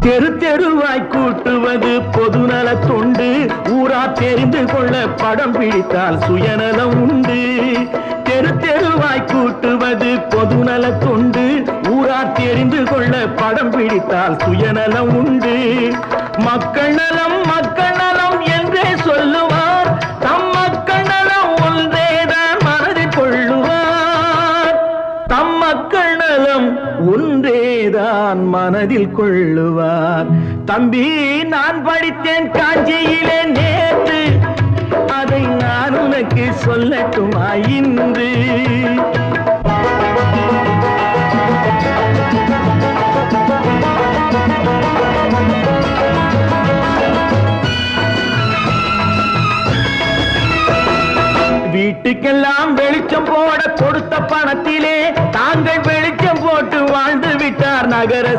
தெரு தெருவாய் கூட்டுவது பொதுநல தொண்டு, ஊரா தெரிந்து கொள்ள படம் பிடித்தால் சுயநலம் உண்டு. தெரு தெருவாய் கூட்டுவது பொதுநல தொண்டு, ஊரா தெரிந்து கொள்ள படம் பிடித்தால் சுயநலம் உண்டு. மக்கள் நலம் என்றே சொல்லுவார், தம் மக்கள் நலம் ஒன்றேதான் மனதில் கொள்ளுவார். தம் மக்கள் நலம் ஒன்றேதான் மனதில் கொள்ளுவார். தம்பி, நான் படித்தேன் காஞ்சியிலே நேற்று, அதை நான் உனக்கு சொல்லட்டுமா இன்று? வீட்டுக்கெல்லாம் வெளிச்சம் போட கொடுத்த பணத்திலே தாங்கள் வெளிச்சம் போட்டு வாழ்ந்து விட்டார் நகர